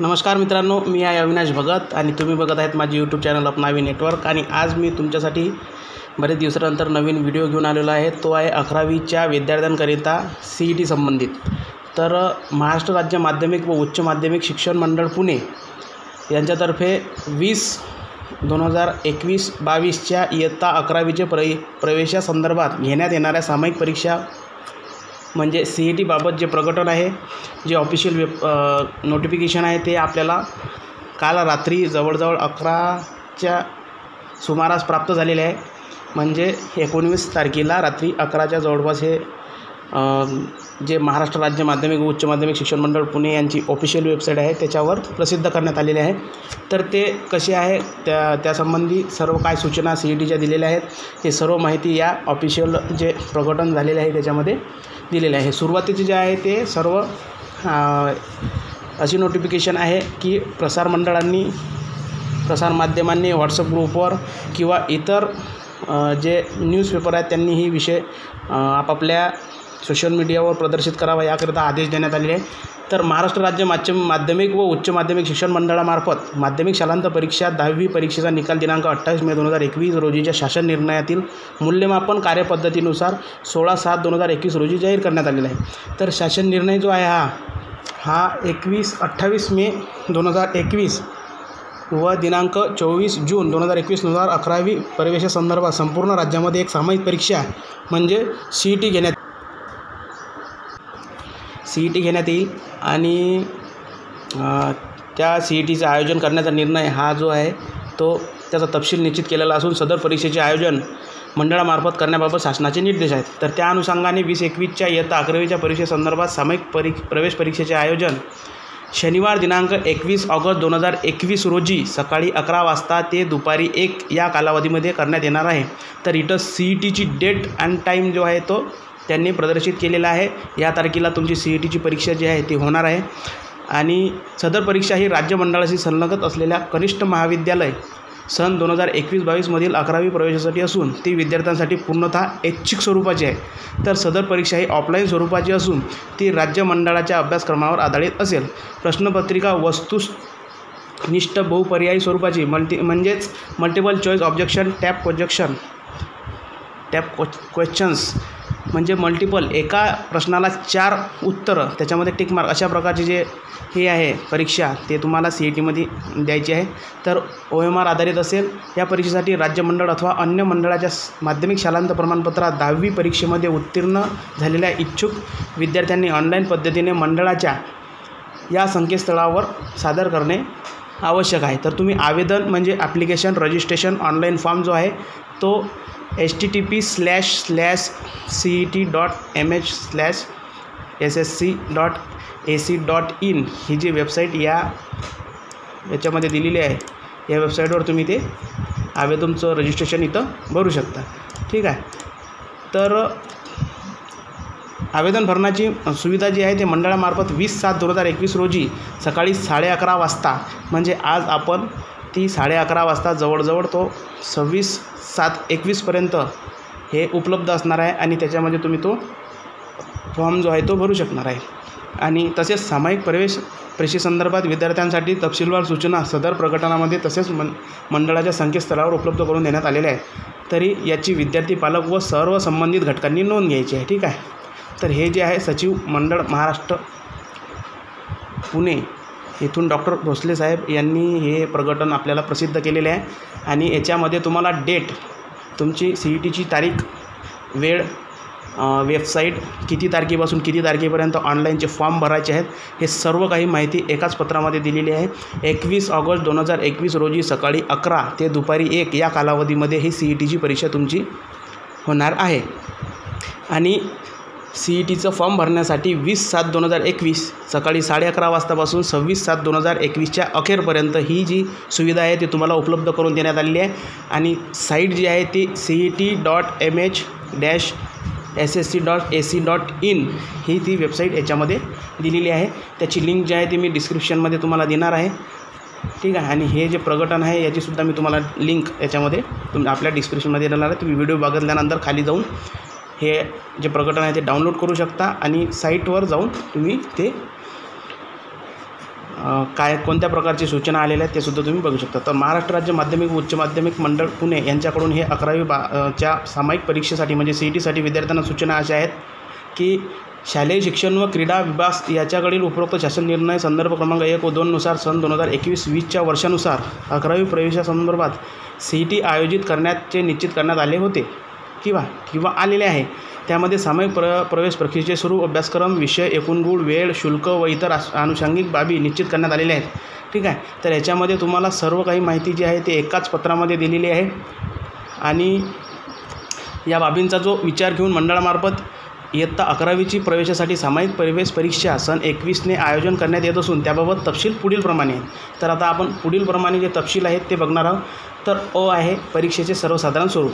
नमस्कार मित्रांनो, मी आहे अविनाश भगत आणि तुम्ही बघत आहेत माझे यूट्यूब चॅनल अपनावी नेटवर्क। आणि आज मी तुमच्यासाठी बरेच दिवसानंतर नवीन व्हिडिओ घेऊन आलेलो आहे। तो आहे 11वीच्या विद्यार्थ्यांकरिता CET संबंधित। तर महाराष्ट्र राज्य माध्यमिक व उच्च माध्यमिक शिक्षण मंडळ पुणे यांच्यातर्फे 2021-22च्या इयत्ता 11वीचे प्रवेशासंदर्भात घेण्यात येणाऱ्या सामायिक परीक्षा म्हणजे CET बाबत जे प्रकटन आहे, जे ऑफिशियल नोटिफिकेशन आहे, ते आपल्याला काल रात्री जवळजवळ 11च्या सुमारास प्राप्त झालेले आहे। म्हणजे 19 तारखेला रात्री 11च्या जवळपास हे जे महाराष्ट्र राज्य माध्यमिक व उच्च माध्यमिक शिक्षण मंडळ पुणे यांची ऑफिशियल वेबसाईट आहे त्याच्यावर प्रसिद्ध करण्यात आलेले आहे। तर ते कसे आहे, त्यासंबंधी सर्व काय सूचना CETच्या दिलेल्या आहेत, हे सर्व माहिती या ऑफिशियल जे प्रकटन झालेले आहे त्याच्यामध्ये दिलेले आहे। सुरुवातीचे जे आहे ते सर्व अशी नोटिफिकेशन आहे की प्रसार माध्यमांनी व्हॉट्सअप ग्रुपवर किंवा इतर जे न्यूजपेपर आहेत त्यांनी ही विषय आपापल्या सोशल मीडियावर प्रदर्शित करावा याकरिता आदेश देण्यात आलेले आहे। तर महाराष्ट्र राज्य माध्यमिक व उच्च माध्यमिक शिक्षण मंडळामार्फत माध्यमिक शालांत परीक्षा 10वी परीक्षेचा निकाल दिनांक 28 मे 2021 रोजीच्या शासन निर्णयातील मूल्यमापन कार्यपद्धतीनुसार 16/7/2021 रोजी जाहीर करण्यात आलेला आहे। तर शासन निर्णय जो आहे हा 28 मे 2021 व दिनांक 24 जून 2021 नुसार 11वी प्रवेशासंदर्भात संपूर्ण राज्यामध्ये एक सामायिक परीक्षा म्हणजे CET घेण्यात येईल आणि त्या CETचं आयोजन करण्याचा निर्णय हा जो आहे तो त्याचा तपशील निश्चित केलेला असून सदर परीक्षेचे आयोजन मंडळामार्फत करण्याबाबत शासनाचे निर्देश आहेत। तर त्या अनुषंगाने 2021च्या इयत्ता 11वीच्या परीक्षेसंदर्भात सामायिक प्रवेश परीक्षेचे आयोजन शनिवार दिनांक 21 ऑगस्ट 2021 रोजी सकाळी 11 वाजता ते दुपारी 1 या कालावधीमध्ये करण्यात येणार आहे। तर इथं CETची डेट अँड टाईम जो आहे तो त्यांनी प्रदर्शित केलेला आहे। या तारखेला तुमची CETची परीक्षा जी आहे ती होणार आहे आणि सदर परीक्षा ही राज्य मंडळाशी संलग्न असलेल्या कनिष्ठ महाविद्यालय सन 2021-22 मधील 11वी प्रवेशासाठी असून ती विद्यार्थ्यांसाठी पूर्णतः ऐच्छिक स्वरूपाची आहे। तर सदर परीक्षा ही ऑफलाईन स्वरूपाची असून ती राज्य मंडळाच्या अभ्यासक्रमावर आधारित असेल। प्रश्नपत्रिका वस्तुनिष्ठ बहुपर्यायी स्वरूपाची म्हणजेच multiple choice objection tap questions म्हणजे मल्टिपल एका प्रश्नाला 4 उत्तरं त्याच्यामध्ये टिक मार्क अशा प्रकारचे जे हे आहे परीक्षा ते तुम्हाला CETमध्ये द्यायची आहे। तर OMR आधारित असेल। या परीक्षेसाठी राज्य मंडळ अथवा अन्य मंडळाच्या माध्यमिक शालांत प्रमाणपत्रात 10वी परीक्षेमध्ये उत्तीर्ण झालेल्या इच्छुक विद्यार्थ्यांनी ऑनलाईन पद्धतीने मंडळाच्या या संकेतस्थळावर सादर करणे आवश्यक आहे। तर तुम्ही आवेदन म्हणजे ॲप्लिकेशन रजिस्ट्रेशन ऑनलाईन फॉर्म जो आहे तो http://cet.mh/ssc.ac.in ही जी वेबसाईट याच्यामध्ये दिलेली आहे, या वेबसाईटवर तुम्ही ते आवेदनचं रजिस्ट्रेशन इथं भरू शकता। ठीक आहे। तर आवेदन भरण्याची सुविधा जी आहे ते मंडळामार्फत 20/7/2021 रोजी सकाळी 11:30 वाजता म्हणजे आज आपण ती 11:30 वाजता जवळजवळ तो 26/7/21पर्यंत हे उपलब्ध असणार आहे आणि त्याच्यामध्ये तुम्ही तो फॉर्म जो आहे तो भरू शकणार आहे। आणि तसेच सामायिक परीक्षेसंदर्भात विद्यार्थ्यांसाठी तपशीलवार सूचना सदर प्रकटनामध्ये तसेच मंडळाच्या संकेतस्थळावर उपलब्ध करून देण्यात आलेल्या आहे। तरी याची विद्यार्थी पालक व सर्व संबंधित घटकांनी नोंद घ्यायची आहे। ठीक आहे। तर हे जे आहे सचिव मंडळ महाराष्ट्र पुणे इथून डॉक्टर भोसले साहेब यांनी हे प्रकटन आपल्याला प्रसिद्ध केलेले आहे आणि याच्यामध्ये तुम्हाला डेट, तुमची CETची तारीख, वेळ, वेबसाईट, किती तारखेपासून किती तारखेपर्यंत ऑनलाईनचे फॉर्म भरायचे आहेत, हे सर्व काही माहिती एकाच पत्रामध्ये दिलेली आहे। 21 ऑगस्ट 2021 रोजी सकाळी 11 ते दुपारी 1 या कालावधीमध्ये ही CETची परीक्षा तुमची होणार आहे। आणि CETचं फॉर्म भरण्यासाठी 20/7/2021 सकाळी 11:30 वाजतापासून 26/7/2021च्या अखेरपर्यंत ही जी सुविधा आहे ती तुम्हाला उपलब्ध करून देण्यात आलेली आहे। आणि साईट जी आहे ती cet.mh/ssc.ac.in ही ती वेबसाईट याच्यामध्ये दिलेली आहे। त्याची लिंक जी आहे ती मी डिस्क्रिप्शनमध्ये तुम्हाला देणार आहे। ठीक आहे। आणि हे जे प्रकटन आहे याचीसुद्धा मी तुम्हाला लिंक याच्यामध्ये आपल्या डिस्क्रिप्शनमध्ये देणार आहे। तुम्ही व्हिडिओ बघितल्यानंतर खाली जाऊन हे जे प्रकटन आहे ते डाउनलोड करू शकता आणि साईटवर जाऊन तुम्ही ते काय कोणत्या प्रकारची सूचना आलेल्या आहेत ते सुद्धा तुम्ही बघू शकता. तर महाराष्ट्र राज्य माध्यमिक व उच्च माध्यमिक मंडळ पुणे यांच्याकडून हे 11वी च्या सामायिक परीक्षेसाठी म्हणजे CETसाठी विद्यार्थ्यांना सूचना अशा आहेत की शालेय शिक्षण व क्रीडा विभाग याच्याकडील उपरोक्त शासन निर्णय संदर्भ क्रमांक 1 व 2 नुसार सन 2021-20च्या वर्षानुसार 11वी प्रवेशासंदर्भात CET आयोजित करण्याचे निश्चित करण्यात आले होते किंवा आलेले आहे. त्यामध्ये सामायिक प्रवेश प्रक्रियेचे स्वरूप, अभ्यासक्रम, विषय, एकूण गुण, वेळ, शुल्क व इतर आनुषंगिक बाबी निश्चित करण्यात आलेल्या आहेत. ठीक आहे. तर याच्यामध्ये तुम्हाला सर्व काही माहिती जी आहे ते एकाच पत्रामध्ये दिलेली आहे आणि या बाबींचा जो विचार घेऊन मंडळामार्फत इयत्ता 11वीची प्रवेशासाठी सामायिक प्रवेश परीक्षा सन 21ने आयोजन करण्यात येत असून त्याबाबत तपशील पुढीलप्रमाणे आहे. तर आता आपण पुढीलप्रमाणे जे तपशील आहेत ते बघणार आहोत. तर अ आहे परीक्षेचे सर्वसाधारण स्वरूप.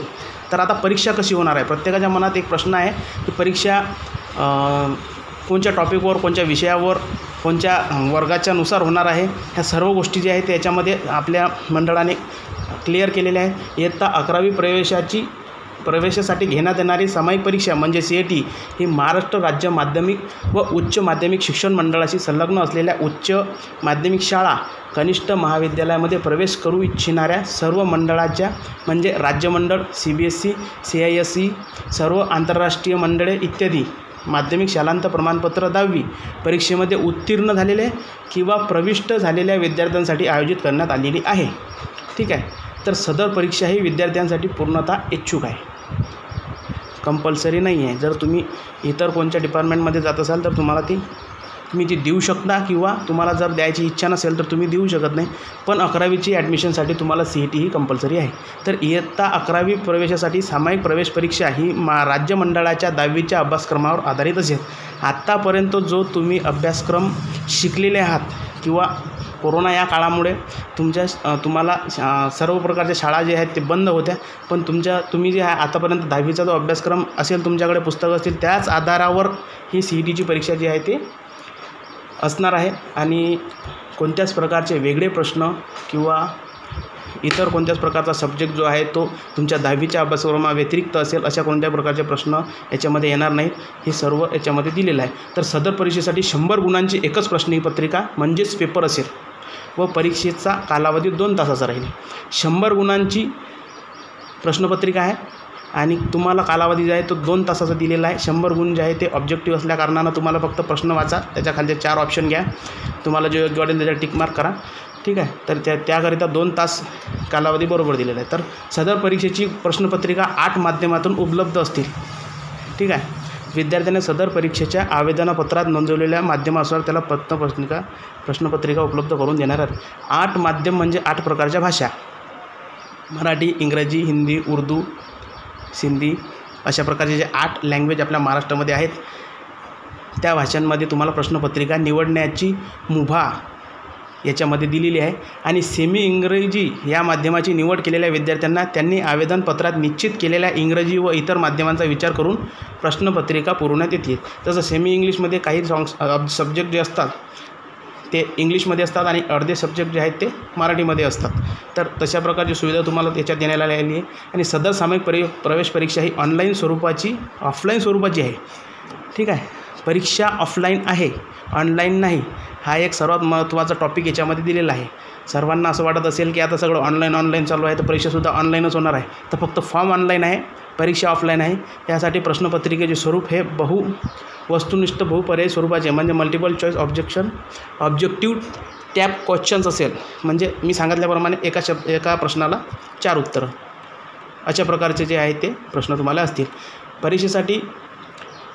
तर आता परीक्षा कशी होणार आहे, प्रत्येकाच्या मनात एक प्रश्न आहे की परीक्षा कोणत्या टॉपिकवर, कोणत्या विषयावर, कोणत्या वर्गाच्या नुसार होणार आहे. ह्या सर्व गोष्टी ज्या आहेत ते याच्यामध्ये आपल्या मंडळाने क्लिअर केलेल्या आहेत. इयत्ता 11वी प्रवेशासाठी घेण्यात येणारी सामायिक परीक्षा म्हणजे CET ही महाराष्ट्र राज्य माध्यमिक व उच्च माध्यमिक शिक्षण मंडळाशी संलग्न असलेल्या उच्च माध्यमिक शाळा, कनिष्ठ महाविद्यालयामध्ये प्रवेश करू इच्छिणाऱ्या सर्व मंडळाच्या म्हणजे राज्य मंडळ, CBSE, CISE, सर्व आंतरराष्ट्रीय मंडळे इत्यादी माध्यमिक शालांत प्रमाणपत्र 10वी परीक्षेमध्ये उत्तीर्ण झालेले किंवा प्रविष्ट झालेल्या विद्यार्थ्यांसाठी आयोजित करण्यात आलेली आहे. ठीक आहे. तर सदर परीक्षा ही विद्यार्थ्यांसाठी पूर्णतः इच्छुक आहे, कंपल्सरी नाही आहे. जर तुम्ही इतर कोणत्या डिपार्टमेंटमध्ये जात असाल तर तुम्ही ती देऊ शकता किंवा तुम्हाला जर द्यायची इच्छा नसेल तर तुम्ही देऊ शकत नाही. पण 11वीची ॲडमिशनसाठी तुम्हाला CET ही कंपल्सरी आहे. तर इयत्ता 11वी प्रवेशासाठी सामायिक प्रवेश परीक्षा ही राज्य मंडळाच्या 10वीच्या अभ्यासक्रमावर आधारित असेल. आत्तापर्यंत जो तुम्ही अभ्यासक्रम शिकलेले आहात किंवा कोरोना या काळामुळे तुम्हाला सर्व प्रकारच्या शाळा जे आहेत ते बंद होत्या, पण तुम्ही जे आहे आतापर्यंत 10वीचा जो अभ्यासक्रम असेल, तुमच्याकडे पुस्तकं असतील, त्याच आधारावर ही CETची परीक्षा जी आहे ते असणार आहे. आणि कोणत्याच प्रकारचे वेगळे प्रश्न किंवा इतर कोणत्याच प्रकारचा सब्जेक्ट जो आहे तो तुमच्या 10वीच्या अभ्यासक्रमाव्यतिरिक्त असेल अशा कोणत्याही प्रकारचे प्रश्न याच्यामध्ये येणार नाहीत. हे सर्व याच्यामध्ये दिलेलं आहे. तर सदर परीक्षेसाठी 100 गुणांची एकच प्रश्नपत्रिका म्हणजेच पेपर असेल व परीक्षेचा कालावधी 2 तासाचा राहील. 100 गुणांची प्रश्नपत्रिका आहे आणि तुम्हाला कालावधी जो आहे तो 2 तासाचा दिलेला आहे. 100 गुण जे आहे ते ऑब्जेक्टिव्ह असल्या कारणानं तुम्हाला फक्त प्रश्न वाचा, त्याच्या खालचे 4 ऑप्शन घ्या, तुम्हाला जे योग्य वाटेल त्याच्यावर टिक मार्क करा. ठीक आहे. तर त्याकरिता 2 तास कालावधी बरोबर दिलेला आहे. तर सदर परीक्षेची प्रश्नपत्रिका 8 माध्यमातून उपलब्ध असतील. ठीक आहे. विद्यार्थ्यांनी सदर परीक्षेच्या आवेदनपत्रात नोंदवलेल्या माध्यमानुसार त्याला प्रश्नपत्रिका उपलब्ध करून देणार आहेत. 8 माध्यम म्हणजे 8 प्रकारच्या भाषा, मराठी, इंग्रजी, हिंदी, उर्दू, सिंधी अशा प्रकारचे जे 8 लँग्वेज आपल्या महाराष्ट्रामध्ये आहेत त्या भाषांमध्ये तुम्हाला प्रश्नपत्रिका निवडण्याची मुभा याच्यामध्ये दिलेली आहे. आणि सेमी इंग्रजी या माध्यमाची निवड केलेल्या विद्यार्थ्यांना त्यांनी आवेदनपत्रात निश्चित केलेल्या इंग्रजी व इतर माध्यमांचा विचार करून प्रश्नपत्रिका पुरवण्यात येते. तसं सेमी इंग्लिशमध्ये काही सब्जेक्ट जे असतात ते इंग्लिशमध्ये असतात आणि अर्धे सब्जेक्ट जे आहेत ते मराठीमध्ये असतात. तर तशा प्रकारची सुविधा तुम्हाला त्याच्यात देण्यात आलेली आहे. आणि सदर सामायिक प्रवेश परीक्षा ही ऑफलाईन स्वरूपाची आहे. ठीक आहे. परीक्षा ऑफलाईन आहे, ऑनलाईन नाही. हा एक सर्वात महत्त्वाचा टॉपिक याच्यामध्ये दिलेला आहे. सर्वांना असं वाटत असेल की आता सगळं ऑनलाईन चालू आहे तर परीक्षासुद्धा ऑनलाईनच होणार आहे. तर फक्त फॉर्म ऑनलाईन आहे, परीक्षा ऑफलाईन आहे. यासाठी प्रश्नपत्रिकेचे स्वरूप हे वस्तुनिष्ठ बहुपर्यायी स्वरूपाचे म्हणजे multiple choice objective tap questions असेल. म्हणजे मी सांगितल्याप्रमाणे एका प्रश्नाला 4 उत्तरं अशा प्रकारचे जे आहे ते प्रश्न तुम्हाला असतील. परीक्षेसाठी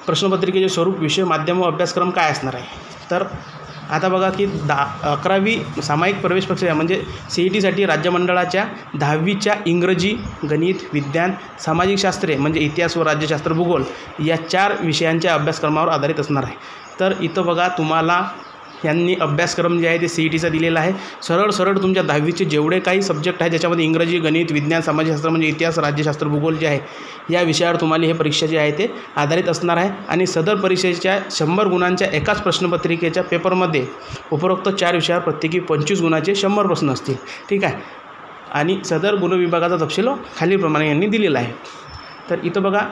प्रश्नपत्रिकेचे स्वरूप, विषय, माध्यम व अभ्यासक्रम काय असणार आहे. तर आता बघा की 11वी सामायिक प्रवेश प्रक्रिया म्हणजे CETसाठी राज्य मंडळाच्या 10वीच्या इंग्रजी, गणित, विज्ञान, सामाजिक शास्त्रे म्हणजे इतिहास व राज्यशास्त्र, भूगोल या 4 विषयांच्या अभ्यासक्रमावर आधारित असणार आहे. तर इथं बघा तुम्हाला यांनी अभ्यासक्रम जे आहे ते CETचा दिलेला आहे. सरळ तुमच्या 10वीचे जेवढे काही सब्जेक्ट आहेत ज्याच्यामध्ये इंग्रजी, गणित, विज्ञान, समाजशास्त्र म्हणजे इतिहास, राज्यशास्त्र, भूगोल जे आहे या विषयावर तुम्हाला हे परीक्षा जे आहे ते आधारित असणार आहे. आणि सदर परीक्षेच्या 100 गुणांच्या एकाच प्रश्नपत्रिकेच्या पेपरमध्ये उपरोक्त 4 विषयावर प्रत्येकी 25 गुणाचे 100 प्रश्न असतील. ठीक आहे. आणि सदर गुण विभागाचा तपशील खालीलप्रमाणे यांनी दिलेला आहे. तर इथं बघा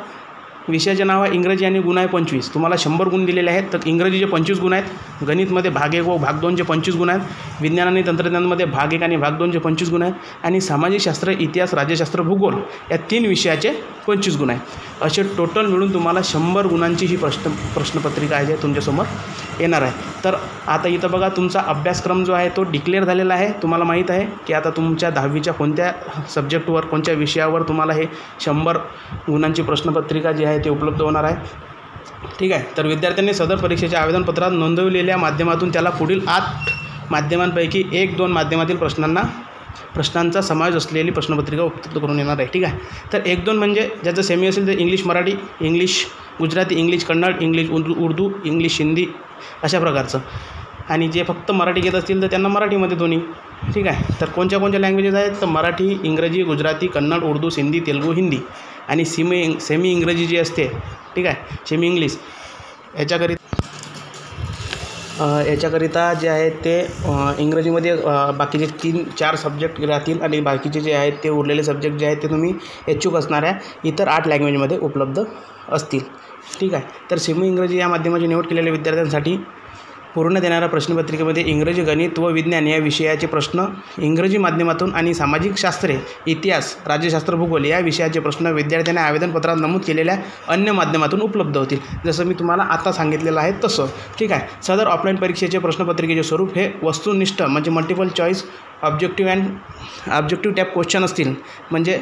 विषयाचे नाव आहे इंग्रजी आणि गुण आहे 25. तुम्हाला 100 गुण दिलेले आहेत. तर इंग्रजीचे 25 गुण आहेत, गणितमध्ये भाग 1 व भाग 2चे 25 गुण आहेत, विज्ञान आणि तंत्रज्ञानमध्ये भाग 1 आणि भाग 2चे 25 गुण आहेत, आणि सामाजिक शास्त्र, इतिहास, राज्यशास्त्र, भूगोल या 3 विषयाचे 25 गुण आहेत. असे टोटल मिळून तुम्हाला 100 गुणांची ही प्रश्नपत्रिका आहे जे तुमच्यासमोर येणार आहे. तर आता इथं बघा, तुमचा अभ्यासक्रम जो आहे तो डिक्लेअर झालेला आहे. तुम्हाला माहीत आहे की आता तुमच्या 10वीच्या कोणत्या सब्जेक्टवर, कोणत्या विषयावर तुम्हाला हे 100 गुणांची प्रश्नपत्रिका जी आहे ते उपलब्ध होणार आहे. ठीक आहे. तर विद्यार्थ्यांनी सदर परीक्षेच्या आवेदनपत्रात नोंदवलेल्या माध्यमातून त्याला पुढील 8 माध्यमांपैकी 1-2 माध्यमातील प्रश्नांचा समावेश असलेली प्रश्नपत्रिका उपलब्ध करून येणार आहे. ठीक आहे. तर 1-2 म्हणजे ज्याचं सेमी असेल तर English Marathi, English Gujarati, English Kannada, English Urdu, English Hindi अशा प्रकारचं, आणि जे फक्त मराठी घेत असतील तर त्यांना मराठीमध्ये दोन्ही. ठीक आहे. तर कोणत्या लँग्वेजेस आहेत तर मराठी, इंग्रजी, गुजराती, कन्नड, उर्दू, सिंधी, तेलुगू, हिंदी, आणि सेमी इंग्रजी जी असते, ठीक आहे, सेमी इंग्लिश, याच्याकरिता जे आहे ते इंग्रजीमध्ये बाकीचे 3-4 सब्जेक्ट राहतील, आणि बाकीचे जे आहेत ते उरलेले सब्जेक्ट जे आहेत ते तुम्ही इच्छुक असणाऱ्या इतर 8 लँग्वेजमध्ये उपलब्ध असतील. ठीक आहे. तर सेमी इंग्रजी या माध्यमाची निवड केलेल्या विद्यार्थ्यांसाठी पूर्ण येणाऱ्या प्रश्नपत्रिकेमध्ये इंग्रजी, गणित व विज्ञान या विषयाचे प्रश्न इंग्रजी माध्यमातून, आणि सामाजिक शास्त्रे, इतिहास, राज्यशास्त्र, भूगोल या विषयाचे प्रश्न विद्यार्थ्यांनी आवेदनपत्रात नमूद केलेल्या अन्य माध्यमातून उपलब्ध होतील, जसं मी तुम्हाला आता सांगितलेलं आहे तसं. ठीक आहे. सदर ऑफलाईन परीक्षेचे प्रश्नपत्रिकेचे स्वरूप हे वस्तुनिष्ठ म्हणजे multiple choice, objective type question असतील, म्हणजे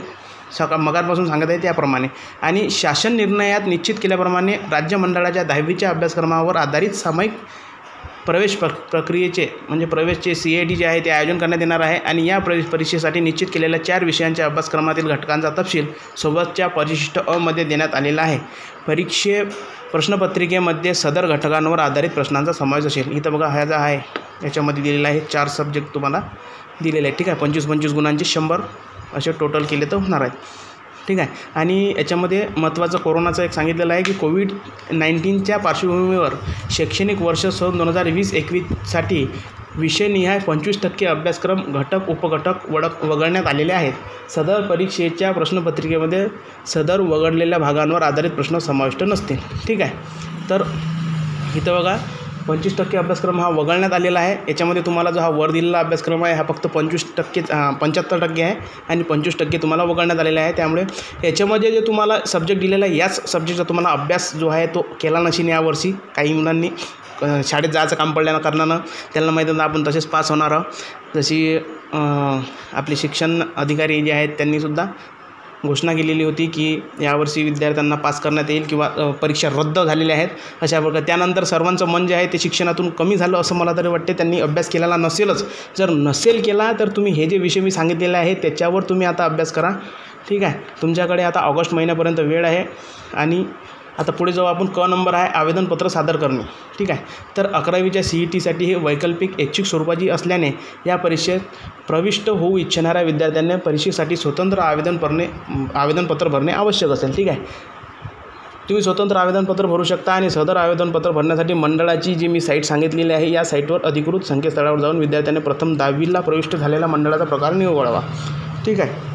मगारपासून सांगत आहे त्याप्रमाणे, आणि शासन निर्णयात निश्चित केल्याप्रमाणे राज्य मंडळाच्या 10वीच्या अभ्यासक्रमावर आधारित सामायिक प्रवेश प्रक्रियेचे म्हणजे प्रवेशचे CIT जे आहे ते आयोजन करण्यात येणार आहे, आणि या परीक्षेसाठी निश्चित केलेल्या 4 विषयांच्या अभ्यासक्रमातील घटकांचा तपशील सोबतच्या परिशिष्ट अ मध्ये देण्यात आलेला आहे. प्रश्नपत्रिकेमध्ये सदर घटकांवर आधारित प्रश्नांचा समावेश असेल. इथं बघा हा जो आहे याच्यामध्ये दिलेला आहे 4 सब्जेक्ट तुम्हाला दिलेले आहेत. ठीक आहे. 25 गुणांचे 100 असे टोटल केले तर होणार आहेत. ठीक आहे. आणि याच्यामध्ये महत्त्वाचं कोरोनाचं एक सांगितलेलं आहे की कोविड-19च्या पार्श्वभूमीवर शैक्षणिक वर्ष सन 2020-21साठी विषयनिहाय 25% अभ्यासक्रम, घटक, उपघटक वगळण्यात आलेले आहेत. सदर परीक्षेच्या प्रश्नपत्रिकेमध्ये सदर वगळलेल्या भागांवर आधारित प्रश्न समाविष्ट नसतील. ठीक आहे. तर इथं बघा 25% अभ्यासक्रम हा वगळण्यात आलेला आहे. याच्यामध्ये तुम्हाला जो हा वर दिलेला अभ्यासक्रम आहे हा फक्त 75% आहे, आणि 25% तुम्हाला वगळण्यात आलेला आहे. त्यामुळे याच्यामध्ये जे तुम्हाला सब्जेक्ट दिलेला आहे याच सब्जेक्टचा तुम्हाला अभ्यास जो आहे तो केला नसेल यावर्षी. काही मुलांनी शाळेत जायचं काम पडल्यानं कारणानं त्यांना माहीत आहे आपण तसेच पास होणार आहोत. जशी आपले शिक्षण अधिकारी जे आहेत त्यांनीसुद्धा घोषणा केलेली होती की यावर्षी विद्यार्थ्यांना पास करण्यात येईल किंवा परीक्षा रद्द झालेल्या आहेत अशा प्रकारे. त्यानंतर सर्वांचं मन जे आहे ते शिक्षणातून कमी झालं असं मला तरी वाटते. त्यांनी अभ्यास केलेला नसेलच. जर नसेल केला तर तुम्ही हे जे विषय मी सांगितलेले आहे त्याच्यावर तुम्ही आता अभ्यास करा. ठीक आहे. तुमच्याकडे आता ऑगस्ट महिन्यापर्यंत वेळ आहे. आणि आता पुढे जाऊ आपण. क नंबर आहे आवेदनपत्र सादर करणे. ठीक आहे. तर 11वीच्या CETसाठी हे वैकल्पिक ऐच्छिक स्वरूपाची असल्याने या परीक्षेत प्रविष्ट होऊ इच्छिणाऱ्या विद्यार्थ्यांनी परीक्षेसाठी स्वतंत्र आवेदनपत्र भरणे आवश्यक असेल. ठीक आहे. तुम्ही स्वतंत्र आवेदनपत्र भरू शकता, आणि सदर आवेदनपत्र भरण्यासाठी मंडळाची जी मी साईट सांगितलेली आहे या साईटवर अधिकृत संकेतस्थळावर जाऊन विद्यार्थ्यांनी प्रथम 10वीला प्रविष्ट झालेल्या मंडळाचा प्रकार निवडावा. ठीक आहे.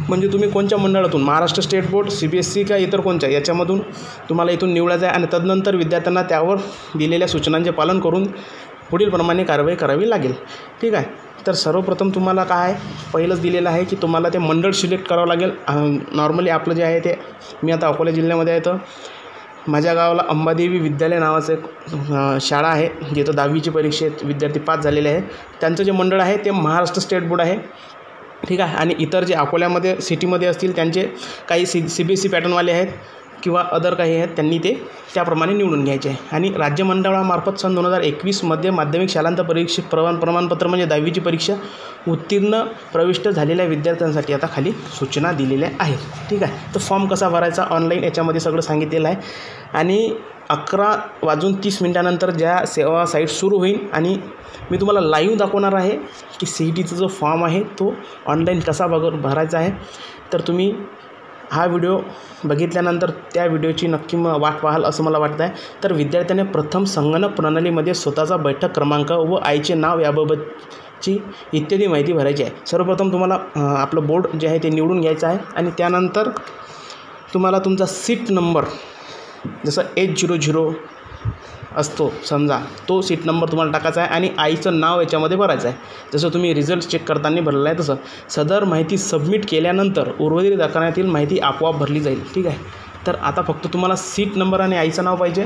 म्हणजे तुम्ही कोणत्या मंडळातून, महाराष्ट्र स्टेट बोर्ड, CBSE का इतर कोणत्या याच्यामधून तुम्हाला इथून निवडायचं आहे, आणि तदनंतर विद्यार्थ्यांना त्यावर दिलेल्या सूचनांचे पालन करून पुढीलप्रमाणे कारवाई करावी लागेल. ठीक आहे. तर सर्वप्रथम तुम्हाला काय आहे पहिलंच दिलेलं आहे की तुम्हाला ते मंडळ सिलेक्ट करावं लागेल. नॉर्मली आपलं जे आहे ते मी आता अकोला जिल्ह्यामध्ये आहे, तर माझ्या गावाला अंबादेवी विद्यालय नावाचं एक शाळा आहे जिथं 10वीची परीक्षेत विद्यार्थी पास झालेले आहे. त्यांचं जे मंडळ आहे ते महाराष्ट्र स्टेट बोर्ड आहे. ठीक आहे. आणि इतर जे अकोल्यामध्ये सिटीमध्ये असतील त्यांचे काही CBSE पॅटर्नवाले आहेत किंवा अदर काही आहेत, त्यांनी ते त्याप्रमाणे निवडून घ्यायचे आहे. आणि राज्य मंडळामार्फत सन 2021मध्ये माध्यमिक शालांत परीक्षेत प्रमाणपत्र म्हणजे 10वीची परीक्षा उत्तीर्ण प्रविष्ट झालेल्या विद्यार्थ्यांसाठी आता खाली सूचना दिलेल्या आहेत. ठीक आहे. तर फॉर्म कसा भरायचा ऑनलाईन याच्यामध्ये सगळं सांगितलेलं आहे. आणि 11:30 ज्या सेवा साईट सुरू होईल, आणि मी तुम्हाला लाईव्ह दाखवणार आहे की CETचा जो फॉर्म आहे तो ऑनलाईन कसा भरायचा आहे. तर तुम्ही हा व्हिडिओ बघितल्यानंतर त्या व्हिडिओची नक्की वाट पाहाल असं मला वाटतं आहे. तर विद्यार्थ्याने प्रथम संगणक प्रणालीमध्ये स्वतःचा बैठक क्रमांक व आईचे नाव याबाबतची इत्यादी माहिती भरायची आहे. सर्वप्रथम तुम्हाला आपलं बोर्ड जे आहे ते निवडून घ्यायचं आहे, आणि त्यानंतर तुम्हाला तुमचा सीट नंबर जसं H00 असतो समजा, तो सीट नंबर तुम्हाला टाकायचा आहे आणि आईचं नाव याच्यामध्ये भरायचं आहे. जसं तुम्ही रिझल्ट चेक करताना भरलेलं आहे तसं सदर माहिती सबमिट केल्यानंतर उर्वरित रकान्यातील माहिती आपोआप भरली जाईल. ठीक आहे. तर आता फक्त तुम्हाला सीट नंबर आणि आईचं नाव पाहिजे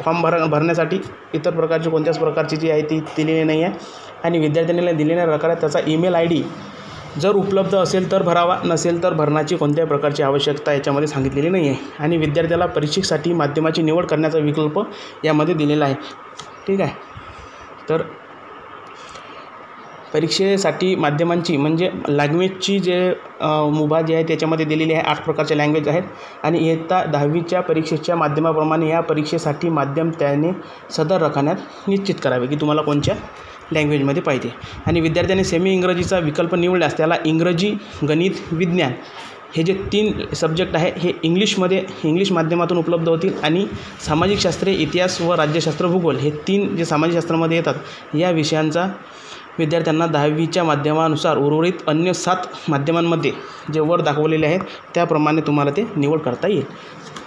फॉर्म भरण्यासाठी. इतर प्रकारची कोणत्याच प्रकारची जी आहे ती दिलेली नाही आहे. आणि विद्यार्थ्यांनी दिलेल्या रकान्यात त्याचा ईमेल ID जर उपलब्ध असेल तर भरावा, नसेल तर भरण्याची कोणत्याही प्रकारची आवश्यकता याच्यामध्ये सांगितलेली नाही आहे. आणि विद्यार्थ्याला परीक्षेसाठी माध्यमाची निवड करण्याचा विकल्प यामध्ये दिलेला आहे. ठीक आहे. तर परीक्षेसाठी माध्यमांची म्हणजे लँग्वेजची जे मुभा जी आहे त्याच्यामध्ये दिलेली आहे. 8 प्रकारच्या लँग्वेज आहेत. आणि इयत्ता 10वीच्या परीक्षेच्या माध्यमाप्रमाणे या परीक्षेसाठी माध्यम त्याने सदर रकान्यात निश्चित करावे की तुम्हाला कोणत्या लँग्वेजमध्ये पाहिजे. आणि विद्यार्थ्यांनी सेमी इंग्रजीचा विकल्प निवडल्यास त्याला इंग्रजी, गणित, विज्ञान हे जे 3 सब्जेक्ट आहे हे इंग्लिश माध्यमातून उपलब्ध होतील. आणि सामाजिक शास्त्रे, इतिहास व राज्यशास्त्र, भूगोल हे 3 जे सामाजिक शास्त्रामध्ये येतात या विषयांचा विद्यार्थ्यांना 10वीच्या माध्यमानुसार उर्वरित अन्य 7 माध्यमांमध्ये जे वर दाखवलेले आहेत त्याप्रमाणे तुम्हाला ते निवड करता येईल.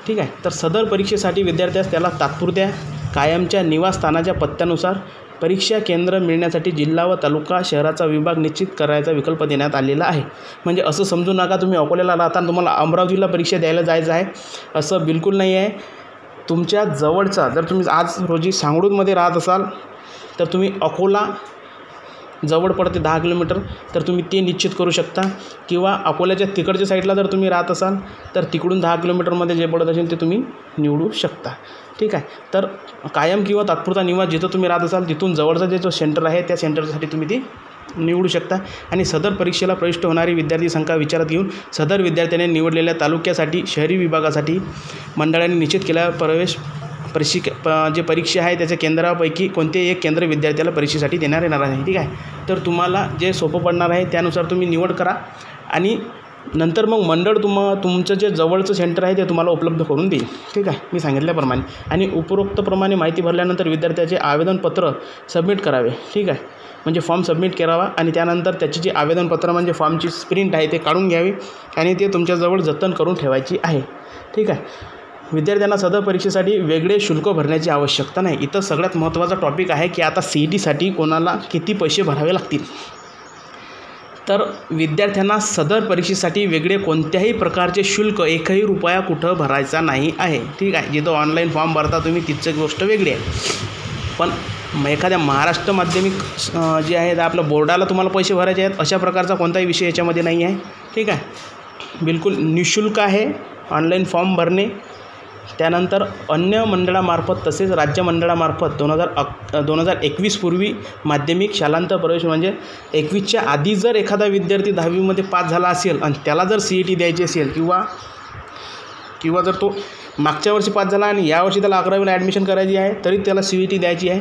ठीक आहे. तर सदर परीक्षेसाठी विद्यार्थ्यास त्याला तात्पुरत्या कायमच्या निवासस्थानाच्या पत्त्यानुसार परीक्षा केंद्र मिळण्यासाठी जिल्हा व तालुका शहराचा विभाग निश्चित करायचा विकल्प देण्यात आलेला आहे. म्हणजे असं समजू नका तुम्ही अकोल्याला राहता तुम्हाला अमरावतीला परीक्षा द्यायला जायचं आहे, असं बिलकुल नाही आहे. तुमच्या जवळचा जर तुम्ही आज रोजी सांगळूरमध्ये राहत असाल तर तुम्ही अकोला जवळ पडते 10 किलोमीटर, तर तुम्ही ते निश्चित करू शकता. किंवा अकोल्याच्या तिकडच्या साईडला जर तुम्ही राहत असाल तर तिकडून 10 किलोमीटरमध्ये जे पडत असेल ते तुम्ही निवडू शकता. ठीक आहे. तर कायम किंवा तात्पुरता निवास जिथं तुम्ही राहत असाल तिथून जवळचा जो सेंटर आहे त्या सेंटरसाठी तुम्ही ती निवडू शकता. आणि सदर परीक्षेला प्रविष्ट होणारी विद्यार्थी संख्या विचारात घेऊन सदर विद्यार्थ्याने निवडलेल्या तालुक्यासाठी शहरी विभागासाठी मंडळाने निश्चित केलेल्या जे परीक्षा आहे त्याच्या केंद्रापैकी कोणतेही एक केंद्र विद्यार्थ्याला परीक्षेसाठी देण्यात येणार आहे. ठीक आहे. तर तुम्हाला जे सोपं पडणार आहे त्यानुसार तुम्ही निवड करा आणि नंतर मग मंडळ तुमचं जे जवळचं सेंटर आहे ते तुम्हाला उपलब्ध करून देईल. ठीक आहे. मी सांगितल्याप्रमाणे. आणि उपरोक्तप्रमाणे माहिती भरल्यानंतर विद्यार्थ्याचे आवेदनपत्र सबमिट करावे. ठीक आहे. म्हणजे फॉर्म सबमिट करावा आणि त्यानंतर त्याची जी आवेदनपत्र म्हणजे फॉर्मची प्रिंट आहे ते काढून घ्यावी आणि ते तुमच्याजवळ जतन करून ठेवायची आहे. ठीक आहे. विद्यार्थ्यांना सदर परीक्षेसाठी वेगळे शुल्क भरण्याची आवश्यकता नाही. इथं सगळ्यात महत्त्वाचा टॉपिक आहे की आता CETसाठी कोणाला किती पैसे भरावे लागतील. तर विद्यार्थ्यांना सदर परीक्षेसाठी वेगळे कोणत्याही प्रकारचे शुल्क 1ही रुपया कुठं भरायचा नाही आहे. ठीक आहे. जिथं ऑनलाईन फॉर्म भरता तुम्ही तिथची गोष्ट वेगळी आहे. पण एखाद्या महाराष्ट्र माध्यमिक जे आहे आपल्या बोर्डाला तुम्हाला पैसे भरायचे आहेत अशा प्रकारचा कोणताही विषय याच्यामध्ये नाही आहे. ठीक आहे. बिलकुल निःशुल्क आहे ऑनलाईन फॉर्म भरणे. त्यानंतर अन्य मंडळामार्फत तसेच राज्य मंडळामार्फत 2021 पूर्वी माध्यमिक शालांत प्रवेश म्हणजे 21च्या आधी जर एखादा विद्यार्थी 10वीमध्ये पास झाला असेल आणि त्याला जर CET द्यायची असेल किंवा जर तो मागच्या वर्षी पास झाला आणि यावर्षी त्याला 11वीला ॲडमिशन करायची आहे तरी त्याला CET द्यायची आहे,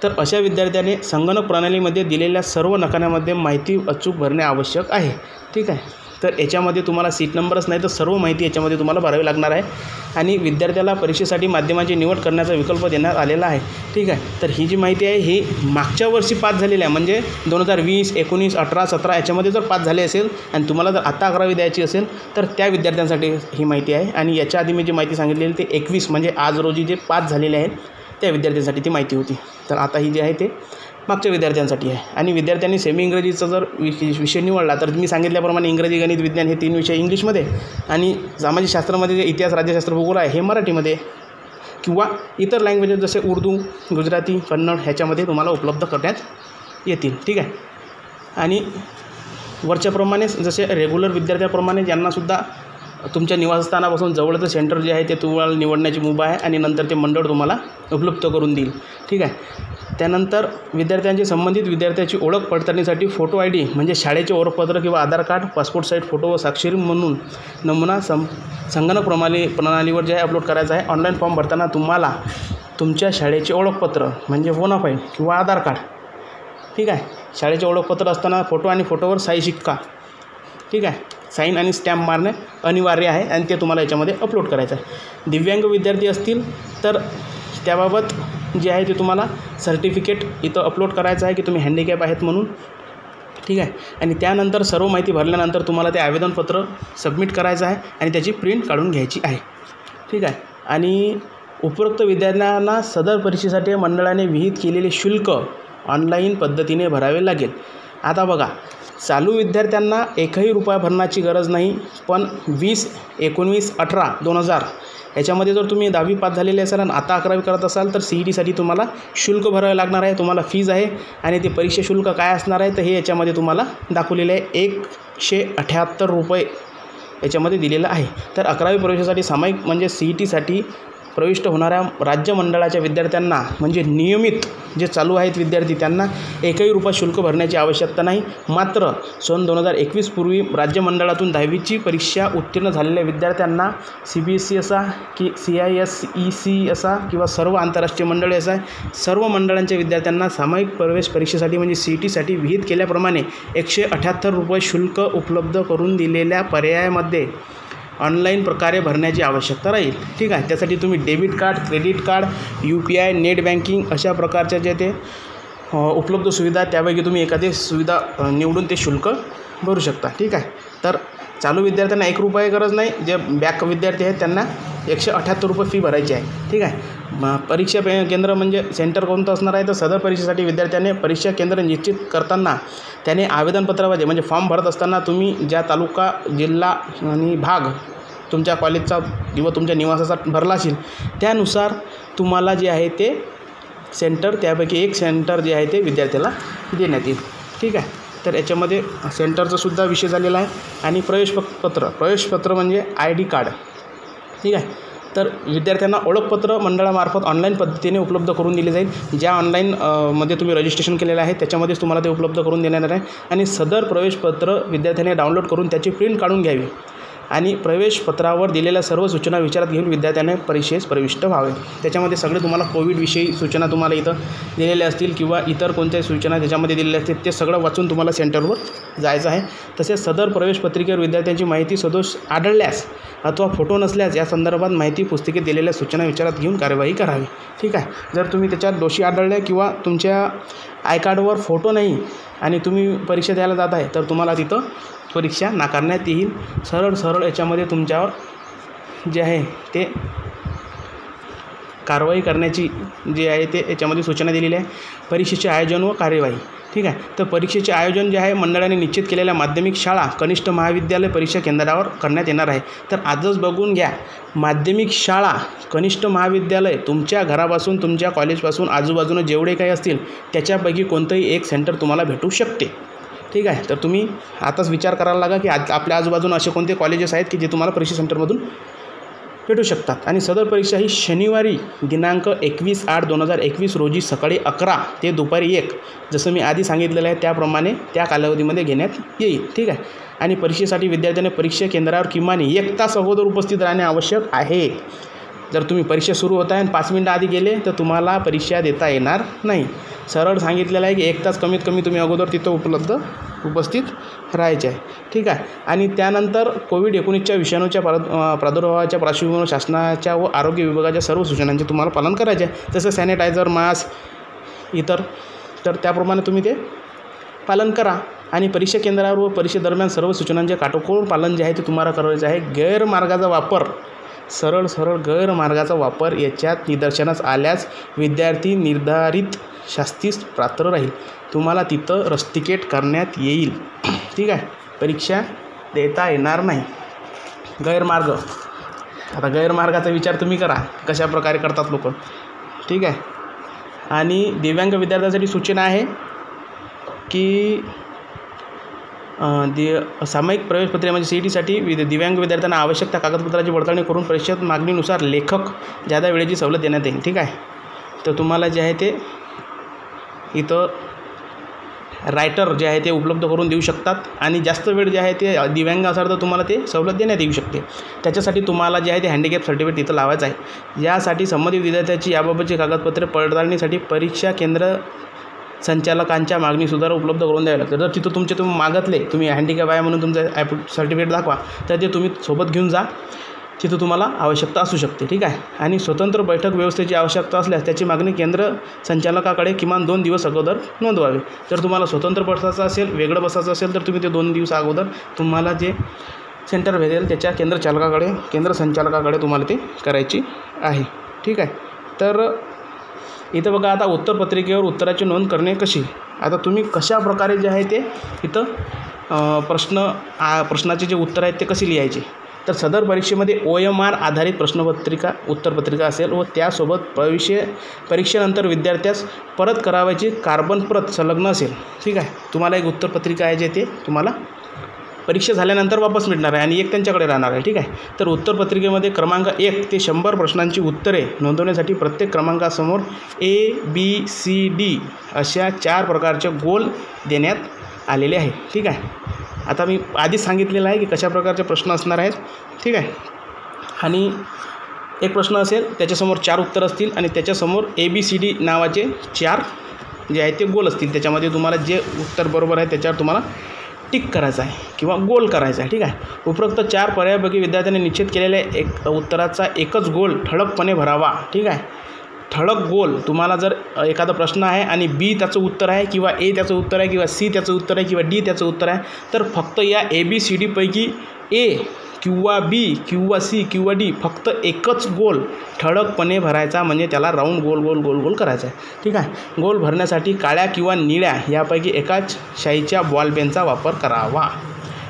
तर अशा विद्यार्थ्याने संगणक प्रणालीमध्ये दिलेल्या सर्व नकान्यामध्ये माहिती अचूक भरणे आवश्यक आहे. ठीक आहे. तर याच्यामध्ये तुम्हाला सीट नंबरच नाही तर सर्व माहिती याच्यामध्ये तुम्हाला भरावी लागणार आहे. आणि विद्यार्थ्याला परीक्षेसाठी माध्यमाची निवड करण्याचा विकल्प देण्यात आलेला आहे. ठीक आहे. तर ही जी माहिती आहे ही मागच्या वर्षी पास झालेली आहे म्हणजे 2020, 19, 18, 17 याच्यामध्ये जर पास झाले असेल आणि तुम्हाला जर आता 11वी द्यायची असेल तर त्या विद्यार्थ्यांसाठी ही माहिती आहे. आणि याच्या आधी मी जी माहिती सांगितलेली ते 21 म्हणजे आज रोजी जे पास झालेले आहेत त्या विद्यार्थ्यांसाठी ती माहिती होती. तर आता ही जी आहे ते मागच्या विद्यार्थ्यांसाठी आहे. आणि विद्यार्थ्यांनी सेमी इंग्रजीचा जर विषय निवडला तर मी सांगितल्याप्रमाणे इंग्रजी, गणित, विज्ञान हे 3 विषय इंग्लिशमध्ये आणि सामाजिक शास्त्रामध्ये जे इतिहास, राज्यशास्त्र, भूगोल आहे हे मराठीमध्ये किंवा इतर लँग्वेजेस जसे उर्दू, गुजराती, कन्नड ह्याच्यामध्ये तुम्हाला उपलब्ध करण्यात येतील. ठीक आहे. आणि वरच्याप्रमाणे जसे रेग्युलर विद्यार्थ्याप्रमाणे ज्यांनासुद्धा तुमच्या निवासस्थानापासून जवळचं सेंटर जे आहे ते तुम्हाला निवडण्याची मुभा आहे आणि नंतर ते मंडळ तुम्हाला उपलब्ध करून देईल. ठीक आहे. त्यानंतर विद्यार्थ्यांची संबंधित विद्यार्थ्याची ओळख पडताळणीसाठी फोटो ID म्हणजे शाळेचे ओळखपत्र किंवा आधार कार्ड, पासपोर्ट साईज फोटो व स्वाक्षरी म्हणून नमुना संगणक प्रणालीवर जे आहे अपलोड करायचा आहे. ऑनलाईन फॉर्म भरताना तुम्हाला तुमच्या शाळेचे ओळखपत्र म्हणजे बोनाफाईड किंवा आधार कार्ड, ठीक आहे, शाळेचे ओळखपत्र असताना फोटो आणि फोटोवर साई शिक्का, ठीक आहे, साईन आणि स्टॅम्प मारणे अनिवार्य आहे आणि ते तुम्हाला याच्यामध्ये अपलोड करायचं आहे. दिव्यांग विद्यार्थी असतील तर त्याबाबत जे आहे ते तुम्हाला सर्टिफिकेट इथं अपलोड करायचं आहे की तुम्ही हँडिकॅप आहेत म्हणून. ठीक आहे. आणि त्यानंतर सर्व माहिती भरल्यानंतर तुम्हाला ते आवेदनपत्र सबमिट करायचं आहे आणि त्याची प्रिंट काढून घ्यायची आहे. ठीक आहे. आणि उपरोक्त विद्यार्थ्यांना सदर परीक्षेसाठी मंडळाने विहित केलेले शुल्क ऑनलाईन पद्धतीने भरावे लागेल. आता बघा, चालू विद्यार्थ्यांना एकही रुपया भरण्याची गरज नाही, पण 20, 19, 18, 2000 याच्यामध्ये जर तुम्ही 10वी पास झालेले असाल आणि आता 11वी करत असाल तर CETसाठी तुम्हाला शुल्क भरावे लागणार आहे. तुम्हाला फीज आहे आणि ते परीक्षा शुल्क काय असणार आहे तर हे याच्यामध्ये तुम्हाला दाखवलेले आहे. 178 रुपये याच्यामध्ये दिलेलं आहे. तर 11वी प्रवेशासाठी सामायिक म्हणजे CETसाठी प्रविष्ट होणाऱ्या राज्य मंडळाच्या विद्यार्थ्यांना म्हणजे नियमित जे चालू आहेत विद्यार्थी त्यांना एकही रुपया शुल्क भरण्याची आवश्यकता नाही. मात्र सन 2021 पूर्वी राज्य मंडळातून 10वीची परीक्षा उत्तीर्ण झालेल्या विद्यार्थ्यांना CBSE असा की CISEC असा किंवा सर्व आंतरराष्ट्रीय मंडळे असा सर्व मंडळांच्या विद्यार्थ्यांना सामायिक प्रवेश परीक्षेसाठी म्हणजे CETसाठी विहित केल्याप्रमाणे 178 रुपये शुल्क उपलब्ध करून दिलेल्या पर्यायामध्ये ऑनलाईन प्रकारे भरण्याची आवश्यकता राहील. ठीक आहे. त्यासाठी तुम्ही debit card, credit card, UPI, net banking अशा प्रकारच्या जे ते उपलब्ध सुविधा त्यापैकी तुम्ही एखादी सुविधा निवडून ते शुल्क भरू शकता. ठीक आहे. तर चालू विद्यार्थ्यांना 1 रुपये गरज नाही. जे बॅक विद्यार्थी आहेत त्यांना 178 रुपये फी भरायची आहे. ठीक आहे. परीक्षा केंद्र म्हणजे सेंटर कोणतं असणार आहे तर सदर परीक्षेसाठी विद्यार्थ्याने परीक्षा केंद्र निश्चित करताना त्याने आवेदनपत्रामध्ये म्हणजे फॉर्म भरत असताना तुम्ही ज्या तालुका, जिल्हा आणि भाग तुमच्या कॉलेजचा किंवा तुमच्या निवासाचा भरला असेल त्यानुसार तुम्हाला जे आहे ते सेंटर त्यापैकी एक सेंटर जे आहे ते विद्यार्थ्याला देण्यात येईल. ठीक आहे. तर याच्यामध्ये सेंटरचासुद्धा विषय झालेला आहे. आणि प्रवेशपत्र म्हणजे ID कार्ड. ठीक आहे. तर विद्यार्थ्यांना ओळखपत्र मंडळामार्फत ऑनलाईन पद्धतीने उपलब्ध करून दिले जाईल. ज्या ऑनलाईन मध्ये तुम्ही रजिस्ट्रेशन केलेलं आहे त्याच्यामध्येच तुम्हाला ते उपलब्ध करून देणार आहे. आणि सदर प्रवेशपत्र विद्यार्थ्याने डाउनलोड करून त्याची प्रिंट काढून घ्यावी आणि प्रवेशपत्रावर दिलेल्या सर्व सूचना विचारात घेऊन विद्यार्थ्याने परीक्षेस प्रविष्ट व्हावे. त्याच्यामध्ये सगळे तुम्हाला कोविडविषयी सूचना तुम्हाला इथं दिलेल्या असतील किंवा इतर कोणत्याही सूचना त्याच्यामध्ये दिलेल्या असतील ते सगळं वाचून तुम्हाला सेंटरवर जायचं आहे. तसेच सदर प्रवेशपत्रिकेवर विद्यार्थ्यांची माहिती सदोष आढळल्यास अथवा फोटो नसल्यास या संदर्भात माहिती पुस्तिकेत दिलेल्या सूचना विचारात घेऊन कार्यवाही करावी. ठीक आहे. जर तुम्ही त्याच्यात दोषी आढळले किंवा तुमच्या आय कार्डवर फोटो नाही आणि तुम्ही परीक्षा द्यायला जात आहे तर तुम्हाला तिथं परीक्षा नाकारण्यात येईल. सरळ याच्यामध्ये तुमच्यावर जे आहे ते कारवाई करण्याची जे आहे ते याच्यामध्ये सूचना दिलेली आहे. परीक्षेचे आयोजन व कार्यवाही. ठीक आहे. तर परीक्षेचे आयोजन जे आहे मंडळाने निश्चित केलेल्या माध्यमिक शाळा, कनिष्ठ महाविद्यालय परीक्षा केंद्रावर करण्यात येणार आहे. तर आजच बघून घ्या, माध्यमिक शाळा, कनिष्ठ महाविद्यालय तुमच्या घरापासून तुमच्या कॉलेजपासून आजूबाजूने जेवढे काही असतील त्याच्यापैकी कोणतंही एक सेंटर तुम्हाला भेटू शकते. ठीक आहे. तर तुम्ही आताच विचार करायला लागा की आपल्या आजूबाजूला असे कोणते कॉलेजेस आहेत की जे तुम्हाला परीक्षा सेंटरमधून भेटू शकतात. आणि सदर परीक्षा ही शनिवारी दिनांक 21/8/2021 रोजी सकाळी 11 ते दुपारी 1 जसं मी आधी सांगितलेलं आहे त्याप्रमाणे त्या कालावधीमध्ये घेण्यात येईल. ठीक आहे. आणि परीक्षेसाठी विद्यार्थ्याने परीक्षा केंद्रावर किमान 1 तास अगोदर उपस्थित राहणे आवश्यक आहे. जर तुम्ही परीक्षा सुरू होत आहे आणि 5 मिनिटं आधी गेले तर तुम्हाला परीक्षा देता येणार नाही. सरळ सांगितलेलं आहे की 1 तास कमीत कमी तुम्ही अगोदर तिथं उपस्थित राहायचे आहे. ठीक आहे. आणि त्यानंतर कोविड-19 विषाणूच्या प्रादुर्भावाच्या पार्श्वभूमीवर शासनाच्या व आरोग्य विभागाच्या सर्व सूचनांचे तुम्हाला पालन करायचे आहे. जसं सॅनिटायझर, मास्क इतर तर त्याप्रमाणे तुम्ही ते पालन करा. आणि परीक्षा केंद्रावर व परीक्षेदरम्यान सर्व सूचनांचे काटेकोर पालन जे आहे ते तुम्हाला करायचं आहे. गैरमार्गाचा वापर सरळ गैरमार्गाचा वापर याच्यात निदर्शनास आल्यास विद्यार्थी निर्धारित शास्तीस पात्र राहील. तुम्हाला तिथं रस्टिकेट करण्यात येईल. ठीक आहे. परीक्षा देता येणार नाही. गैरमार्ग, आता गैरमार्गाचा विचार तुम्ही करा कशा प्रकारे करतात लोक. ठीक आहे. आणि दिव्यांग विद्यार्थ्यांसाठी सूचना आहे की सामायिक प्रवेशपत्रे म्हणजे CETसाठी दिव्यांग विद्यार्थ्यांना आवश्यक त्या कागदपत्राची पडताळणी करून परीक्षेत मागणीनुसार लेखक ज्यादा वेळेची सवलत देण्यात येईल. ठीक आहे. तर तुम्हाला जे आहे ते इथं रायटर जे आहे ते उपलब्ध करून देऊ शकतात आणि जास्त वेळ जे आहे ते दिव्यांग असाल तर तुम्हाला ते सवलत देण्यात येऊ शकते. त्याच्यासाठी तुम्हाला जे आहे ते हँडिकॅप सर्टिफिकेट तिथं लावायचं आहे. यासाठी संबंधित विद्यार्थ्याची याबाबतची कागदपत्रे पडताळणीसाठी परीक्षा केंद्र संचालकांच्या मागणीसुद्धा उपलब्ध करून द्यावे लागते. जर तिथं तुम्ही मागितले तुम्ही हँडिकॅप आहे म्हणून तुमचं सर्टिफिकेट दाखवा तर ते तुम्ही सोबत घेऊन जा. तिथं तुम्हाला आवश्यकता असू शकते, ठीक आहे. आणि स्वतंत्र बैठक व्यवस्थेची आवश्यकता असल्यास त्याची मागणी केंद्र संचालकाकडे किमान 2 दिवस अगोदर नोंदवावी. जर तुम्हाला स्वतंत्र बसायचं असेल, वेगळं बसायचं असेल, तर तुम्ही ते 2 दिवस अगोदर तुम्हाला जे सेंटर भेटेल त्याच्या केंद्र संचालकाकडे तुम्हाला ते करायची आहे, ठीक आहे. तर इथं बघा, आता उत्तरपत्रिकेवर उत्तराची नोंद करणे कशी. आता तुम्ही कशा प्रकारे जे आहे ते इथं प्रश्नाचे जे उत्तर आहेत ते कसे लिहायचे. तर सदर परीक्षेमध्ये OMR आधारित उत्तरपत्रिका असेल व त्यासोबत परीक्षेनंतर विद्यार्थ्यास परत करावयाची कार्बन प्रत संलग्न असेल, ठीक आहे. तुम्हाला एक उत्तरपत्रिका आहे जे ते तुम्हाला परीक्षा झाल्यानंतर वापस मिळणार आहे आणि एक त्यांच्याकडे राहणार आहे, ठीक आहे. तर उत्तरपत्रिकेमध्ये क्रमांक 1 ते 100 प्रश्नांची उत्तरे नोंदवण्यासाठी प्रत्येक क्रमांकासमोर ABCD अशा 4 प्रकारचे गोल देण्यात आलेले आहे, ठीक आहे. आता मी आधीच सांगितलेलं आहे की कशा प्रकारचे प्रश्न असणार आहेत, ठीक आहे. आणि एक प्रश्न असेल त्याच्यासमोर 4 उत्तर असतील आणि त्याच्यासमोर ABCD नावाचे 4 जे आहेत ते गोल असतील. त्याच्यामध्ये तुम्हाला जे उत्तर बरोबर आहे त्याच्यावर तुम्हाला टिक करायचं आहे किंवा गोल करायचा आहे, ठीक आहे. उपरोक्त 4 पर्यायापैकी विद्यार्थ्यांनी निश्चित केलेल्या उत्तराचा एकच गोल ठळकपणे भरावा, ठीक आहे. ठळक गोल तुम्हाला जर एखादा प्रश्न आहे आणि B त्याचं उत्तर आहे किंवा A त्याचं उत्तर आहे किंवा C त्याचं उत्तर आहे किंवा D त्याचं उत्तर आहे, तर फक्त या ABCD पैकी A किंवा B किंवा C किंवा D फक्त एकच गोल ठळकपणे भरायचा, म्हणजे त्याला राऊंड गोल करायचा आहे, ठीक आहे. गोल भरण्यासाठी काळ्या किंवा निळ्या यापैकी एकाच शाईच्या बॉलपेनचा वापर करावा.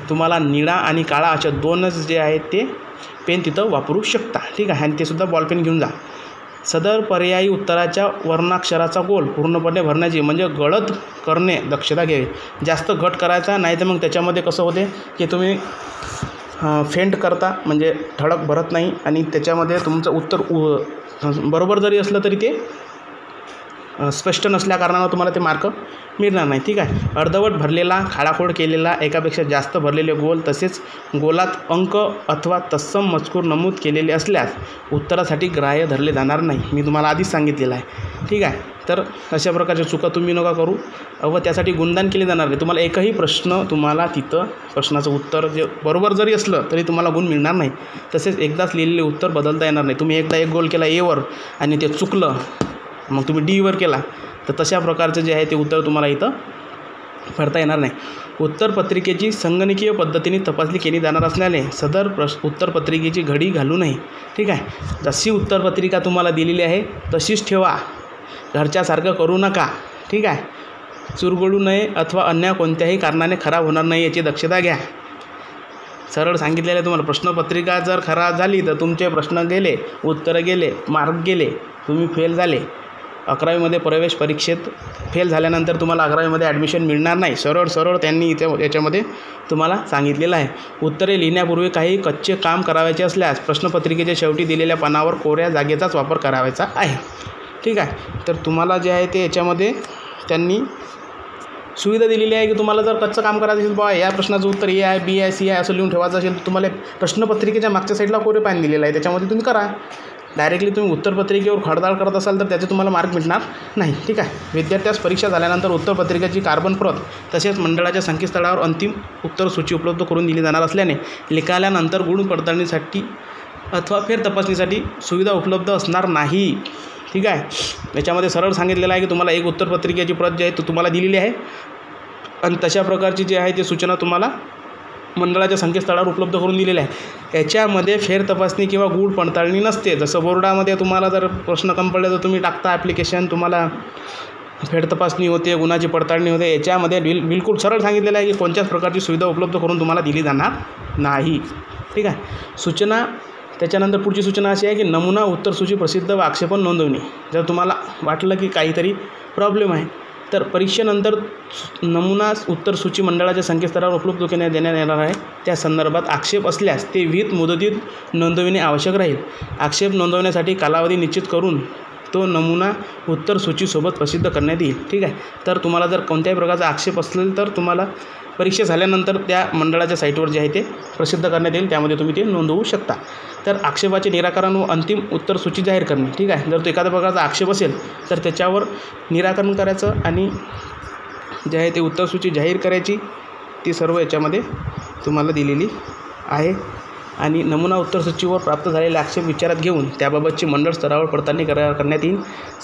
तुम्हाला निळा आणि काळा अशा 2च जे आहेत ते पेन तिथं वापरू शकता, ठीक आहे. आणि ते सुद्धा बॉलपेन घेऊन जा. सदर पर्यायी उत्तराच्या वर्णाक्षराचा गोल पूर्णपणे भरण्याची म्हणजे गडद करणे दक्षता घ्यावी. जास्त घट करायचा नाही तर मग त्याच्यामध्ये कसं होते की तुम्ही फेंट करता, म्हणजे ठळक भरत नाही आणि त्याच्यामध्ये तुमचं उत्तर बरोबर जरी असलं तरी ते स्पष्ट नसल्या कारणानं तुम्हाला ते मार्क मिळणार नाही, ठीक आहे. अर्धवट भरलेला, खाडाखोड केलेला, एकापेक्षा जास्त भरलेले गोल तसेच गोलात अंक अथवा तत्सम मजकूर नमूद केलेले असल्यास उत्तरासाठी ग्राह्य धरले जाणार नाही. मी तुम्हाला आधीच सांगितलेलं आहे, ठीक आहे. तर अशा प्रकारच्या चुका तुम्ही नका करू व त्यासाठी गुणदान केले जाणार नाही. तुम्हाला एकही प्रश्न तुम्हाला तिथं प्रश्नाचं उत्तर जे बरोबर जरी असलं तरी तुम्हाला गुण मिळणार नाही. तसेच एकदाच लिहिलेले उत्तर बदलता येणार नाही. तुम्ही एकदा एक गोल केला Aवर आणि ते चुकलं, मग तुम्ही Dवर केला, तर तशा प्रकारचं जे आहे ते उत्तर तुम्हाला इथं भरता येणार नाही. उत्तरपत्रिकेची संगणकीय पद्धतीने तपासणी केली जाणार असल्याने सदर उत्तरपत्रिकेची घडी घालू नये, ठीक आहे. जशी उत्तरपत्रिका तुम्हाला दिलेली आहे तशीच ठेवा, घरच्यासारखं करू नका, ठीक आहे. चुरगळू नये अथवा अन्य कोणत्याही कारणाने खराब होणार नाही याची दक्षता घ्या. सरळ सांगितलेलं आहे तुम्हाला. प्रश्नपत्रिका जर खराब झाली तर तुमचे प्रश्न गेले, उत्तरं गेले, मार्क गेले, तुम्ही फेल झाले. 11वीमध्ये प्रवेश परीक्षेत फेल झाल्यानंतर तुम्हाला 11वीमध्ये ॲडमिशन मिळणार नाही. सरळ त्यांनी याच्यामध्ये तुम्हाला सांगितलेलं आहे. उत्तरे लिहिण्यापूर्वी काही कच्चे काम करायचे असल्यास प्रश्नपत्रिकेच्या शेवटी दिलेल्या पानावर कोऱ्या जागेचाच वापर करायचा आहे, ठीक आहे. तर तुम्हाला जे आहे ते याच्यामध्ये त्यांनी सुविधा दिलेली आहे की तुम्हाला जर कच्चं काम करायचं असेल, बा या प्रश्नाचं उत्तर A आहे, B आहे, C आहे असं लिहून ठेवायचं असेल, तर तुम्हाला प्रश्नपत्रिकेच्या मागच्या साईडला कोरे पान दिलेलं आहे, त्याच्यामध्ये तुम्ही करा. डायरेक्टली तुम्ही उत्तरपत्रिकेवर खडताळ करत असाल तर त्याचे तुम्हाला मार्क मिळणार नाही, ठीक आहे. विद्यार्थ्यास परीक्षा झाल्यानंतर उत्तरपत्रिकेची कार्बन प्रत तसेच मंडळाच्या संकेतस्थळावर अंतिम उत्तर सूची उपलब्ध करून दिली जाणार असल्याने निकालानंतर गुण पडताळणीसाठी अथवा फेरतपासणीसाठी सुविधा उपलब्ध असणार नाही, ठीक आहे. याच्यामध्ये सरळ सांगितलेलं आहे की तुम्हाला एक उत्तरपत्रिकेची प्रत जी आहे तो तुम्हाला दिलेली आहे आणि तशा प्रकारची जी आहे ती सूचना तुम्हाला मंडळाच्या संकेतस्थळावर उपलब्ध करून दिलेल्या आहे. याच्यामध्ये फेरतपासणी किंवा गुण पडताळणी नसते. जसं बोर्डामध्ये तुम्हाला जर प्रश्न कमी पडले तर तुम्ही टाकता ॲप्लिकेशन, तुम्हाला फेरतपासणी होते, गुणाची पडताळणी होते. याच्यामध्ये बिलकुल सरळ सांगितलेलं आहे की कोणत्याच प्रकारची सुविधा उपलब्ध करून तुम्हाला दिली जाणार नाही, ठीक आहे. सूचना त्याच्यानंतर पुढची सूचना अशी आहे की नमुना उत्तरसूची प्रसिद्ध व आक्षेपण नोंदवणे. जर तुम्हाला वाटलं की काहीतरी प्रॉब्लेम आहे तर परीक्षेनंतर नमुना उत्तरसूची मंडळाच्या संकेतस्थळावर उपलब्ध देण्यात येणार आहे. त्या संदर्भात आक्षेप असल्यास ते विहित मुदतीत नोंदविणे आवश्यक राहील. आक्षेप नोंदवण्यासाठी कालावधी निश्चित करून तो नमुना उत्तरसूचीसोबत प्रसिद्ध करण्यात येईल, ठीक आहे. तर तुम्हाला जर कोणत्याही प्रकारचा आक्षेप असेल तर तुम्हाला परीक्षा झाल्यानंतर त्या मंडळाच्या साईटवर जे आहे ते प्रसिद्ध करण्यात येईल, त्यामध्ये तुम्ही ते नोंदवू शकता. तर आक्षेपाचे निराकरण व अंतिम उत्तरसूची जाहीर करणे, ठीक आहे. जर तो एखाद्या प्रकारचा आक्षेप असेल तर त्याच्यावर निराकरण करायचं आणि जे आहे ते उत्तरसूची जाहीर करायची. ती सर्व याच्यामध्ये तुम्हाला दिलेली आहे, आणि नमुना उत्तरसूचीवर प्राप्त झालेले आक्षेप विचारात घेऊन त्याबाबतची मंडळ स्तरावर पडताळणी करण्यात येईल.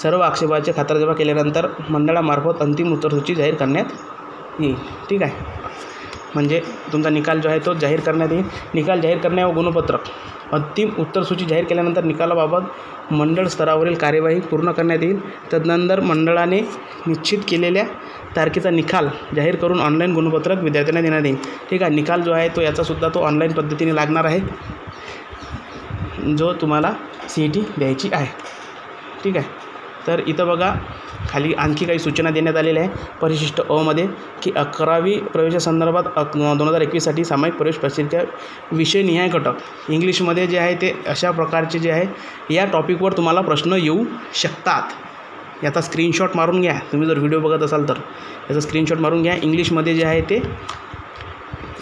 सर्व आक्षेपाचे खातरजमा केल्यानंतर मंडळामार्फत अंतिम उत्तरसूची जाहीर करण्यात येईल. ठीक आहे, म्हणजे तुमचा निकाल जो आहे तो जाहीर करण्यात येईल. निकाल जाहीर करणे व गुणपत्रक. अंतिम उत्तरसूची जाहीर केल्यानंतर निकालाबाबत मंडळ स्तरावरील कार्यवाही पूर्ण करण्यात येईल. तदनंतर मंडळाने निश्चित केलेल्या तारखेचा निकाल जाहीर करून ऑनलाईन गुणपत्रक विद्यार्थ्यांना देण्यात येईल. ठीक आहे, निकाल जो आहे तो याचासुद्धा तो ऑनलाईन पद्धतीने लागणार आहे, जो तुम्हाला CET द्यायची आहे. ठीक आहे, तर इथं बघा खाली आणखी काही सूचना देण्यात आलेल्या आहे परिशिष्ट अ मध्ये की 11वी प्रवेशासंदर्भात 2021साठी सामायिक प्रवेश पत्रिका विषयनिहाय घटक इंग्लिशमध्ये जे आहे ते अशा प्रकारचे जे आहे या टॉपिकवर तुम्हाला प्रश्न येऊ शकतात. याचा स्क्रीनशॉट मारून घ्या. तुम्ही जर व्हिडिओ बघत असाल तर याचा स्क्रीनशॉट मारून घ्या. इंग्लिशमध्ये जे आहे ते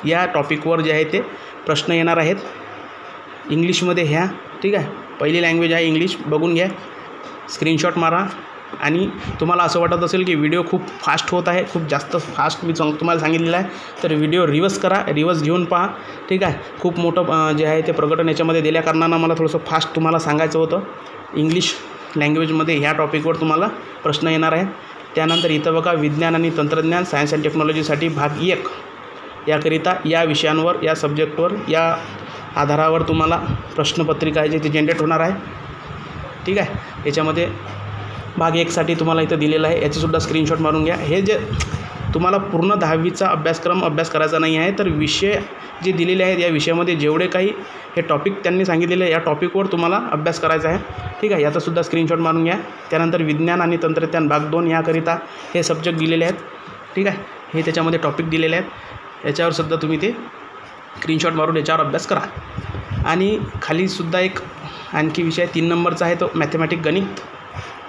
या टॉपिकवर जे आहे ते प्रश्न येणार आहेत इंग्लिशमध्ये ह्या. ठीक आहे, पहिली लँग्वेज आहे इंग्लिश. बघून घ्या, स्क्रीनशॉट मारा. आणि तुम्हाला असं वाटत असेल की व्हिडिओ खूप फास्ट होत आहे, खूप जास्त फास्ट मी तुम्हाला सांगितलेलं आहे, तर व्हिडिओ रिवर्स करा, रिवर्स घेऊन पहा. ठीक आहे, खूप मोठं जे आहे ते प्रकटन याच्यामध्ये दिल्या कारणानं मला थोडंसं फास्ट तुम्हाला सांगायचं होतं. इंग्लिश लँग्वेजमध्ये ह्या टॉपिकवर तुम्हाला प्रश्न येणार आहे. त्यानंतर इथं बघा विज्ञान आणि तंत्रज्ञान सायन्स अँड टेक्नॉलॉजीसाठी भाग 1 याकरिता या विषयांवर या सब्जेक्टवर या आधारावर तुम्हाला प्रश्नपत्रिका आहे जे ते जनरेट होणार आहे. ठीक आहे, याच्यामध्ये भाग 1साठी तुम्हाला इथं दिलेलं आहे, याचीसुद्धा स्क्रीनशॉट मारून घ्या. हे जे तुम्हाला पूर्ण 10वीचा अभ्यास करायचा नाही आहे, तर विषय जे दिलेले आहेत या विषयामध्ये जेवढे काही हे टॉपिक त्यांनी सांगितलेले आहे या टॉपिकवर तुम्हाला अभ्यास करायचा आहे. ठीक आहे, याचासुद्धा स्क्रीनशॉट मारून घ्या. त्यानंतर विज्ञान आणि तंत्रज्ञान भाग 2 याकरिता हे सब्जेक्ट दिलेले आहेत. ठीक आहे, हे त्याच्यामध्ये टॉपिक दिलेले आहेत, याच्यावर सुद्धा तुम्ही ते स्क्रीनशॉट मारून याच्यावर अभ्यास करा. आणि खालीसुद्धा एक आणखी विषय 3 नंबरचा आहे तो मॅथमॅटिक गणित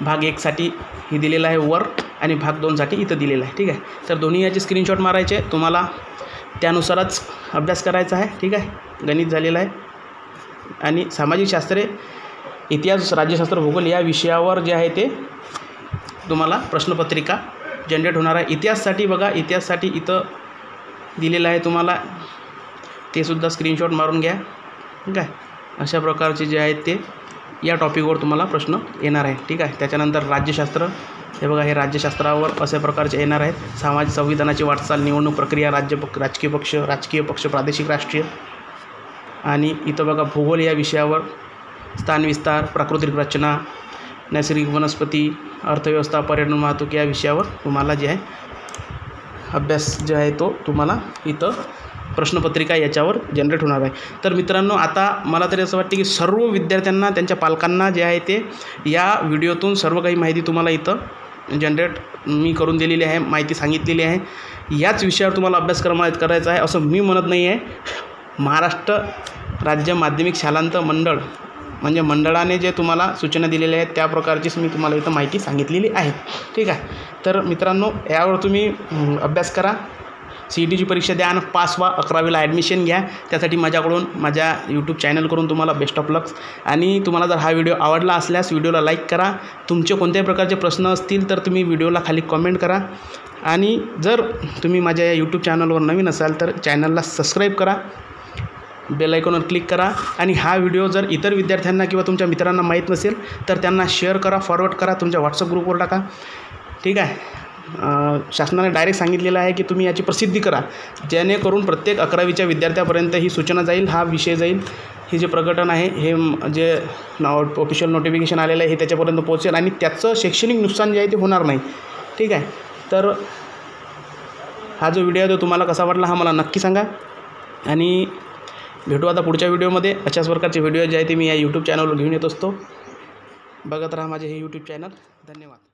भाग 1साठी ही दिलेला आहे वर आणि भाग 2साठी इथं दिलेला आहे. ठीक आहे, तर दोन्ही याचे स्क्रीनशॉट मारायचे, तुम्हाला त्यानुसारच अभ्यास करायचा आहे. ठीक आहे, गणित झालेलं आहे. आणि सामाजिक शास्त्रे, इतिहास, राज्यशास्त्र, भूगोल या विषयावर जे आहे ते तुम्हाला प्रश्नपत्रिका जनरेट होणार आहे. इतिहाससाठी बघा, इतिहाससाठी इथं दिलेलं आहे तुम्हाला, ते सुद्धा स्क्रीनशॉट मारून घ्या. ठीक आहे, अशा प्रकारचे जे आहेत ते या टॉपिकवर तुम्हाला प्रश्न येणार आहे. ठीक आहे, त्याच्यानंतर राज्यशास्त्र, हे बघा हे राज्यशास्त्रावर अशा प्रकारचे येणार आहेत. संविधानाची वाटचाल, निवडणूक प्रक्रिया, राजकीय पक्ष, प्रादेशिक, राष्ट्रीय. आणि इथं बघा भूगोल या विषयावर स्थानविस्तार, प्राकृतिक रचना, नैसर्गिक वनस्पती, अर्थव्यवस्था, पर्यटन, वाहतूक या विषयावर तुम्हाला जे आहे अभ्यास जे आहे तो तुम्हाला इथं प्रश्नपत्रिका याच्यावर जनरेट होणार आहे. तर मित्रांनो, आता मला तरी असं वाटते की सर्व विद्यार्थ्यांना त्यांच्या पालकांना जे आहे ते या व्हिडिओतून सर्व काही माहिती तुम्हाला इथं जनरेट मी करून दिलेली आहे, माहिती सांगितलेली आहे. याच विषयावर तुम्हाला अभ्यास करायचा आहे असं मी म्हणत नाही आहे. महाराष्ट्र राज्य माध्यमिक शालांत मंडळ म्हणजे मंडळाने जे तुम्हाला सूचना दिलेल्या आहेत त्या प्रकारचीच मी तुम्हाला इथं माहिती सांगितलेली आहे. ठीक आहे, तर मित्रांनो यावर तुम्ही अभ्यास करा, CETची परीक्षा द्या आणि पास व्हा, 11वीला ॲडमिशन घ्या. त्यासाठी माझ्या यूट्यूब चॅनल करून तुम्हाला बेस्ट ऑफ लक्स. आणि तुम्हाला जर हा व्हिडिओ आवडला असल्यास व्हिडिओला लाईक करा. तुमचे कोणत्याही प्रकारचे प्रश्न असतील तर तुम्ही व्हिडिओला खाली कमेंट करा. आणि जर तुम्ही माझ्या या यूट्यूब चॅनलवर नवीन असाल तर चॅनलला सबस्क्राईब करा, बेल आयकॉनवर क्लिक करा. आणि हा व्हिडिओ जर इतर विद्यार्थ्यांना किंवा तुमच्या मित्रांना माहीत नसेल तर त्यांना शेअर करा, फॉरवर्ड करा, तुमच्या व्हॉट्सअप ग्रुपवर टाका. ठीक आहे, शासनाने डायरेक्ट सांगितलेलं आहे की तुम्ही याची प्रसिद्धी करा, जेणेकरून प्रत्येक 11वीच्या विद्यार्थ्यापर्यंत ही सूचना जाईल, हा विषय जाईल. हे जे प्रकटन आहे हे जे ऑफिशियल नोटिफिकेशन आलेलं आहे हे त्याच्यापर्यंत पोहोचेल आणि त्याचं शैक्षणिक नुकसान जे आहे ते होणार नाही. ठीक आहे, तर हा जो व्हिडिओ आहे तो तुम्हाला कसा वाटला हा मला नक्की सांगा. आणि भेटू आता पुढच्या व्हिडिओमध्ये. अशाच प्रकारचे व्हिडिओ जे आहे ते मी या यूट्यूब चॅनलवर घेऊन येत असतो. बघत राहा माझे हे यूट्यूब चॅनल. धन्यवाद.